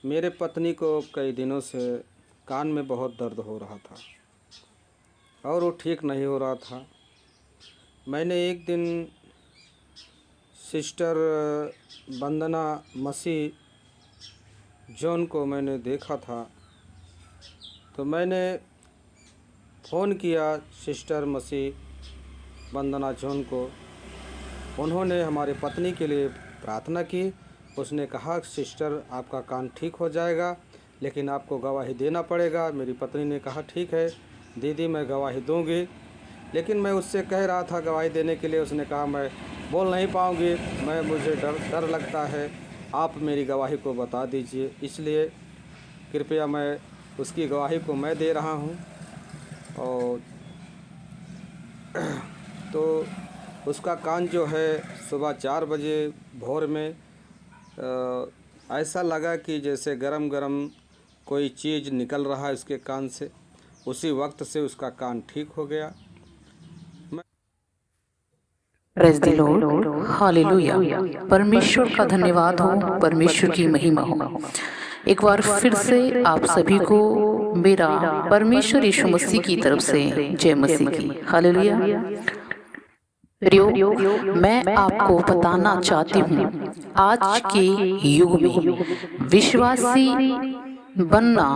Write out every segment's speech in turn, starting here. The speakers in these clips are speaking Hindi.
मेरे पत्नी को कई दिनों से कान में बहुत दर्द हो रहा था और वो ठीक नहीं हो रहा था। मैंने एक दिन सिस्टर वंदना मसीह जॉन को मैंने देखा था, तो मैंने फ़ोन किया सिस्टर मसीह वंदना जॉन को। उन्होंने हमारे पत्नी के लिए प्रार्थना की। उसने कहा, सिस्टर आपका कान ठीक हो जाएगा, लेकिन आपको गवाही देना पड़ेगा। मेरी पत्नी ने कहा, ठीक है दीदी, मैं गवाही दूंगी। लेकिन मैं उससे कह रहा था गवाही देने के लिए, उसने कहा मैं बोल नहीं पाऊंगी, मुझे डर लगता है, आप मेरी गवाही को बता दीजिए। इसलिए कृपया मैं उसकी गवाही को मैं दे रहा हूं। और तो उसका कान जो है सुबह 4 बजे भोर में ऐसा लगा कि जैसे गरम गरम कोई चीज़ निकल रहा है उसके कान से। उसी वक्त से उसका कान ठीक हो गया। Praise the Lord, hallelujah. परमेश्वर का धन्यवाद हो, परमेश्वर की महिमा हो। एक बार फिर से आप सभी को मेरा परमेश्वर यीशु मसीह की तरफ से जय मसीह की। हालेलुया। प्रियो, मैं आपको बताना चाहती हूँ, आज के युग में विश्वासी बनना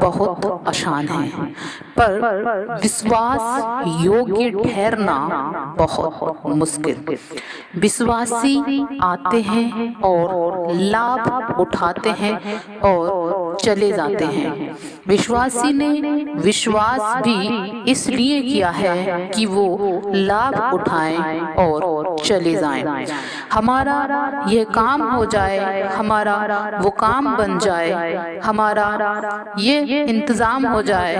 बहुत आसान है, पर विश्वास योग्य ठहरना बहुत मुश्किल। विश्वासी आते हैं और लाभ उठाते हैं और चले जाते हैं। विश्वासी ने विश्वास भी इसलिए किया है कि वो लाभ उठाएं और चले जाएं। हमारा यह काम हो जाए, हमारा वो काम बन जाए, हमारा ये इंतजाम हो जाए,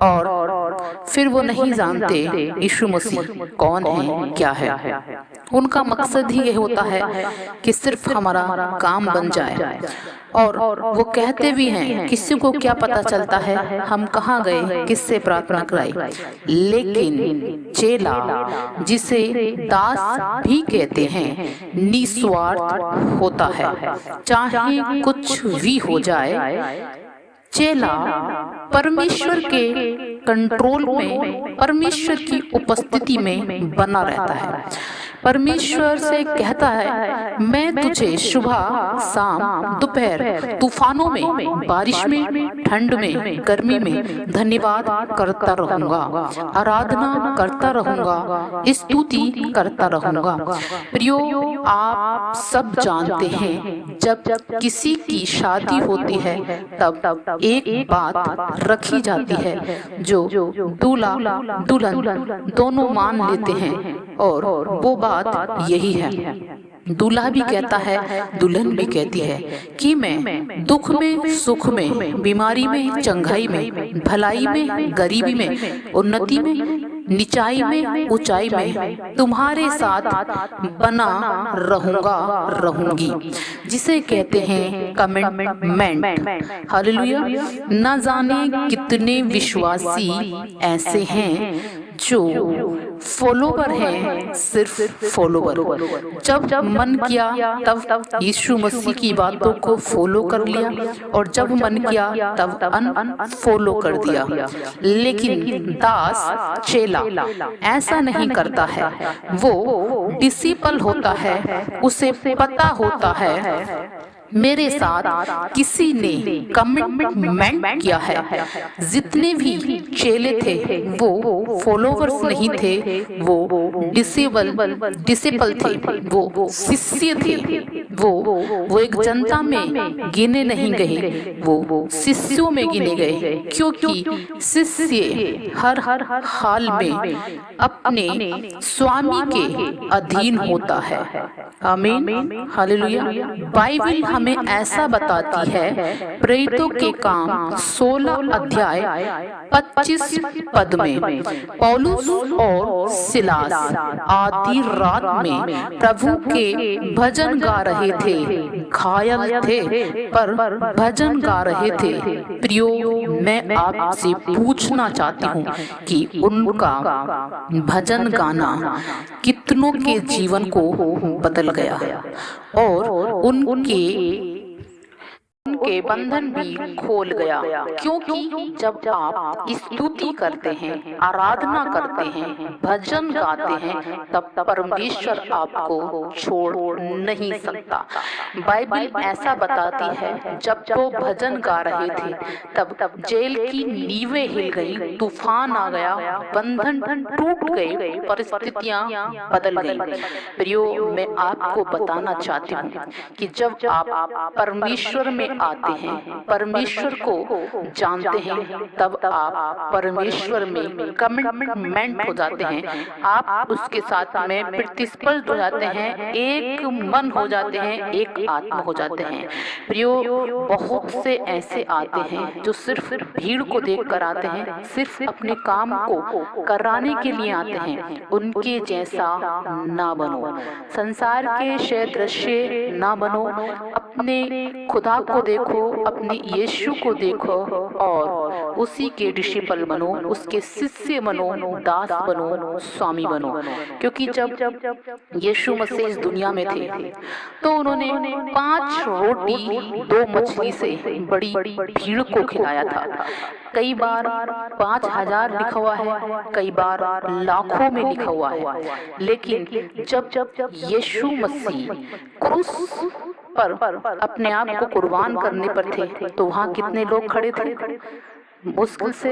और फिर वो नहीं जानते यीशु मसीह कौन है, क्या है। उनका मकसद ही ये होता है कि सिर्फ हमारा काम बन जाए। और वो कहते भी हैं, किसी को क्या पता चलता है हम कहाँ गए, किससे प्रार्थना कराई। लेकिन चेला, जिसे दास भी कहते हैं, निस्वार्थ होता है, चाहे कुछ भी हो जाए। चेला परमेश्वर के कंट्रोल में, परमेश्वर की उपस्थिति में बना रहता है। परमेश्वर से कहता है, मैं तुझे सुबह शाम दोपहर तूफानों में, बारिश में, ठंड में, गर्मी में धन्यवाद करता रहूंगा, आराधना करता रहूंगा, स्तुति करता रहूंगा। प्रियो, आप सब जानते हैं, जब किसी की शादी होती है तब एक बात रखी जाती है जो दूल्हा दुल्हन दोनों मान लेते हैं, और वो बात यही है। दूल्हा भी कहता है, दुल्हन भी कहती है कि मैं दुख में, सुख में, बीमारी में, चंगाई में, भलाई में, गरीबी में, उन्नति में, निचाई में, ऊंचाई में तुम्हारे साथ बना रहूंगा, रहूंगी, जिसे कहते हैं कमिटमेंट। हालेलुया। न जाने कितने विश्वासी ऐसे हैं जो फॉलोवर हैं, सिर्फ फॉलोवर। जब मन किया तब यीशु मसीह की बातों को फॉलो कर लिया, और जब मन किया तब अनफॉलो कर दिया। लेकिन दास, चेला ऐसा नहीं करता है। वो डिसिपल होता है, उसे पता होता है मेरे साथ किसी ने कमिटमेंट किया है। जितने भी चेले थे वो फॉलोवर्स नहीं थे, वो डिसिपल थे, वो शिष्य थे। वो एक जनता में गिने नहीं गए, वो शिष्यों में गिने गए, क्योंकि शिष्य हर हाल में अपने स्वामी के अधीन होता है। आमीन, हालेलुया। बाइबल हमें ऐसा बताती है, प्रेरितों के काम 16 अध्याय 25 पद में, पौलुस और सिलास आधी रात में प्रभु के भजन गा रहे थे। घायल थे पर भजन गा रहे थे। प्रियो, मैं आपसे पूछना चाहती हूँ कि उनका भजन गाना कितनों के जीवन को बदल गया, और उनके उनके बंधन भी खोल गया, क्योंकि जब आप स्तुति करते हैं, आराधना करते हैं, भजन गाते हैं, तब परमेश्वर आपको छोड़ नहीं सकता। बाइबल ऐसा बताती है, जब वो भजन गा रहे थे तब जेल की नींवें हिल गई, तूफान आ गया, बंधन टूट गए, परिस्थितियां बदल गई। प्रियो, मैं आपको बताना चाहती हूँ कि जब आप परमेश्वर में आते हैं, परमेश्वर को जानते हैं, तब आप परमेश्वर में कमिटमेंट हो जाते हैं, आप उसके साथ में प्रतिस्पर्ध हो जाते हैं, एक मन हो जाते हैं, एक आत्मा हो जाते हैं। प्रियो, बहुत से ऐसे आते हैं जो सिर्फ भीड़ को देखकर आते हैं, सिर्फ अपने काम को कराने के लिए आते हैं। उनके जैसा ना बनो, संसार के सदृश्य ना बनो, अपने खुदा को देखो, अपने यीशु को देखो और उसी के डिसिपल बनो, उसके शिष्य बनो, दास बनो, स्वामी बनो। क्योंकि जब यीशु मसीह इस दुनिया में थे तो उन्होंने 5 रोटी 2 मछली से बड़ी भीड़ को खिलाया था। कई बार 5000 लिखा हुआ है, कई बार लाखों में लिखा हुआ है, लेकिन जब यीशु मसीह क्रूस पर अपने आप को कुर्बान करने पर थे तो वहाँ कितने लोग खड़े थे? मुश्किल से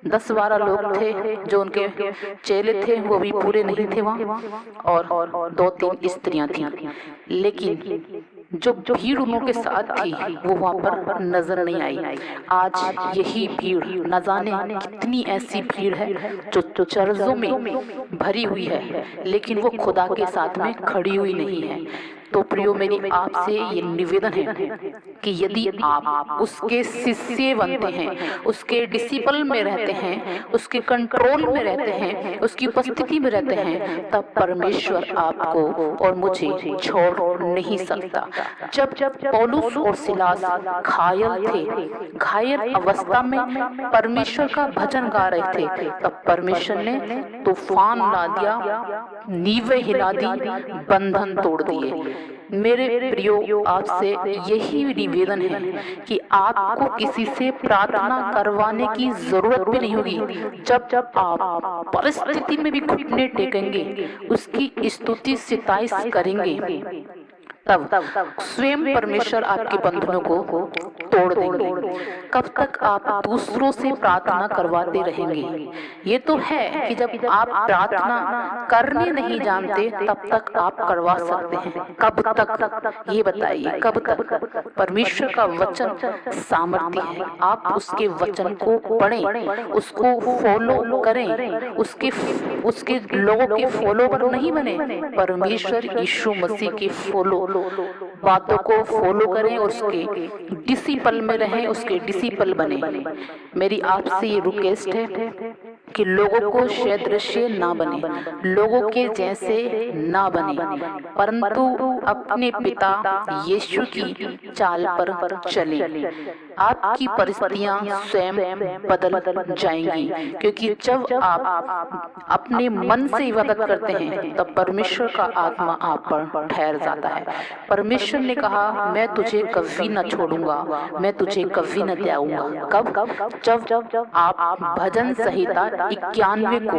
10-12 लोग थे जो उनके चेले थे, वो भी पूरे नहीं थे वहाँ, और 2-3 स्त्रियां थीं। लेकिन जो भीड़ उनके साथ थी वो वहाँ पर नजर नहीं आई। आज यही भीड़, न जाने कितनी ऐसी भीड़ है जो चर्चों में भरी हुई है, लेकिन वो खुदा के साथ में खड़ी हुई नहीं है। तो प्रियो, मेरी आपसे ये निवेदन है कि यदि आप उसके शिष्य बनते हैं, उसके डिसिपल में रहते हैं, उसके कंट्रोल में रहते हैं, उसकी उपस्थिति में रहते हैं, तब परमेश्वर आपको और मुझे छोड़ नहीं सकता। जब पौलुस और सिलास घायल थे, घायल अवस्था में परमेश्वर का भजन गा रहे थे, तब परमेश्वर ने तूफान ला दिया, नींवें हिला दी, बंधन तोड़ दिए। मेरे प्रियो, आपसे यही निवेदन है कि आपको किसी से प्रार्थना करवाने की जरूरत भी नहीं होगी। जब आप परिस्थिति में भी घुटने टेकेंगे, उसकी स्तुति सिताइश करेंगे, तब स्वयं परमेश्वर आपके बंधनों को तोड़ देंगे। कब तक आप दूसरों से प्रार्थना करवाते रहेंगे? ये तो है कि जब आप प्रार्थना करने नहीं जानते तब तक आप करवा सकते हैं। कब तक, ये बताइए, कब तक? परमेश्वर का वचन सामर्थ्य है, आप उसके वचन को पढ़ें, उसको फॉलो करें, उसके लोगों के फॉलोवर नहीं बने, परमेश्वर यीशु मसीह के बातों को फॉलो करें, उसके डिसिपल में रहें, उसके डिसिपल बने। मेरी आपसे ये रिक्वेस्ट है कि लोगों को सदृश्य ना बने, लोगों के जैसे ना बने, परंतु अपने पिता यीशु की चाल पर चलें। आपकी परिस्थितियां स्वयं बदल जाएंगी, क्योंकि जब आप अपने मन से इबादत करते हैं तब परमेश्वर का आत्मा आप पर ठहर जाता है। परमेश्वर ने कहा, मैं तुझे कभी न छोड़ूंगा, मैं तुझे कभी न त्यागूंगा। कब? जब आप भजन संहिता 91 को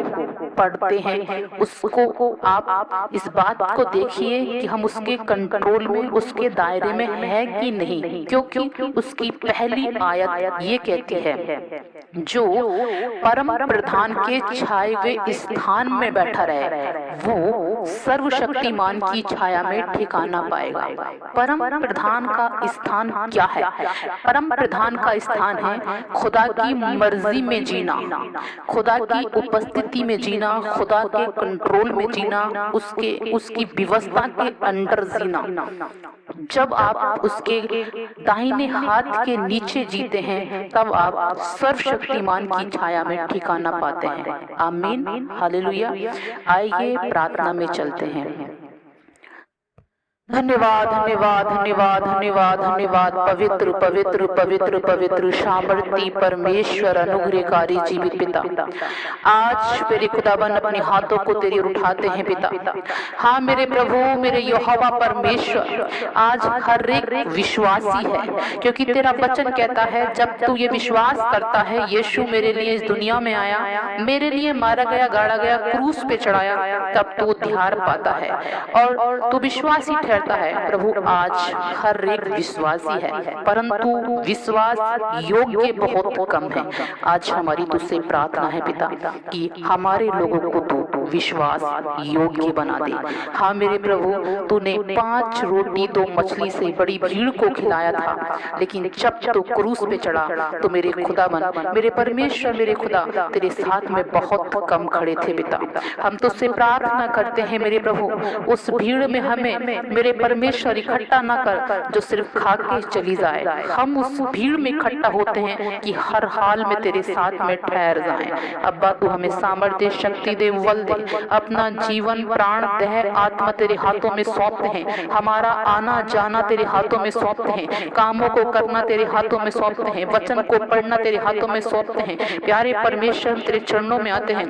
पढ़ते हैं, उसको आप इस बात को देखिए कि हम उसके कंट्रोल में, उसके दायरे में है कि नहीं, क्योंकि उसकी पहली आयत ये कहती है, जो परम प्रधान के छाए हुए स्थान में बैठा रहे वो सर्वशक्तिमान की छाया में ठिकाना पाएगा। परम प्रधान का स्थान क्या है? परम प्रधान का स्थान है खुदा की मर्जी में जीना, खुदा की उपस्थिति में जीना, खुदा के कंट्रोल में जीना, उसकी व्यवस्था के अंडर जीना। जब आप उसके दाहिने हाथ के नीचे जीते हैं तब आप सर्वशक्तिमान की छाया में ठिकाना पाते हैं। आमीन, हालेलुया। आइए प्रार्थना में चलते हैं। धन्यवाद धन्यवाद धन्यवाद धन्यवाद धन्यवाद पवित्र पवित्र पवित्र पवित्र सामर्थी परमेश्वर अनुग्रहकारी जीवित पिता, आज मेरे खुदाबंद अपने हाथों को तेरी ओर उठाते हैं पिता। हाँ मेरे प्रभु, मेरे यहोवा परमेश्वर, आज हर एक विश्वासी है, क्योंकि तेरा वचन कहता है जब तू ये विश्वास करता है यीशु मेरे लिए इस दुनिया में आया, मेरे लिए मारा गया, गाड़ा गया, क्रूस पे चढ़ाया, तब तू उद्धार पाता है और तू विश्वासी ठहरता है। प्रभु आज हर एक विश्वासी है, परंतु विश्वास योग्य बहुत कम है। आज हमारी तुझसे प्रार्थना है पिता कि हमारे लोगों को तू विश्वास योग्य बना दे। हाँ मेरे प्रभु, तूने 5 रोटी 2 मछली से बड़ी भीड़ को खिलाया था, लेकिन जब तू क्रूस पे चढ़ा तो मेरे खुदाबंद, मेरे परमेश्वर, मेरे खुदा, तेरे साथ में बहुत कम खड़े थे पिता। हम तुझसे प्रार्थना करते हैं मेरे प्रभु, उस भीड़ में हमें मेरे परमेश्वर इकट्ठा न कर जो सिर्फ खा के चली जाए। हम उस भीड़ में इकट्ठा होते हैं कि हर हाल में तेरे साथ में ठहर जाएं। अब्बा तू हमें सामर्थ्य, शक्ति दे, बल दे। अपना जीवन, प्राण, देह, आत्मा तेरे हाथों में सौंपते हैं। हमारा आना जाना तेरे हाथों में सौंपते हैं। कामों को करना तेरे हाथों में सौंपते हैं। वचन को पढ़ना तेरे हाथों में सौंपते हैं। प्यारे परमेश्वर, तेरे चरणों में आते हैं।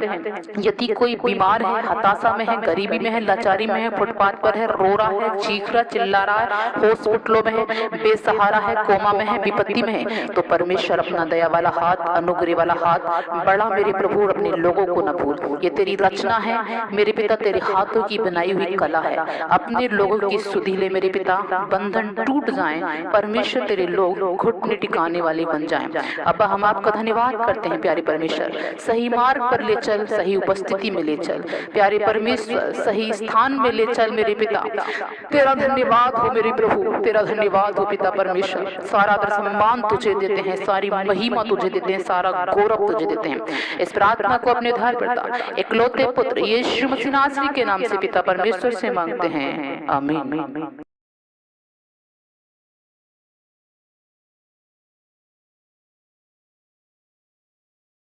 यदि कोई बीमार है, हताशा में है, गरीबी में है, लाचारी में है, फुटपाथ पर है, रो रहा है, चीख रहा, चिल्ला रहा है, हॉस्पिटलों में है, बेसहारा है, कोमा में है, विपत्ति में है, तो परमेश्वर अपना दया वाला हाथ, अनुग्रह वाला हाथ बड़ा मेरे प्रभु, अपने लोगों को न भूल। ये तेरी रचना है मेरे पिता, तेरे हाथों की बनाई हुई कला है। अपने लोगों की सुधि ले मेरे पिता, बंधन टूट जाएं, परमेश्वर तेरे लोग घुटने टिकाने वाले बन जाएं। अब्बा हम आपका धन्यवाद करते हैं प्यारे परमेश्वर, सही मार्ग पर ले चल, सही उपस्थिति में ले चल प्यारे परमेश्वर, सही स्थान में ले चल मेरे पिता। तेरा धन्यवाद हो मेरे प्रभु, तेरा धन्यवाद हो पिता परमेश्वर। सारा सम्मान तुझे देते हैं, सारी महिमा तुझे देते हैं, सारा गौरव तुझे देते हैं। इस प्रार्थना को अपने उद्धार करता इकलौते पुत्र यीशु मसीह नासरी के नाम से पिता परमेश्वर से मांगते हैं, आमीन।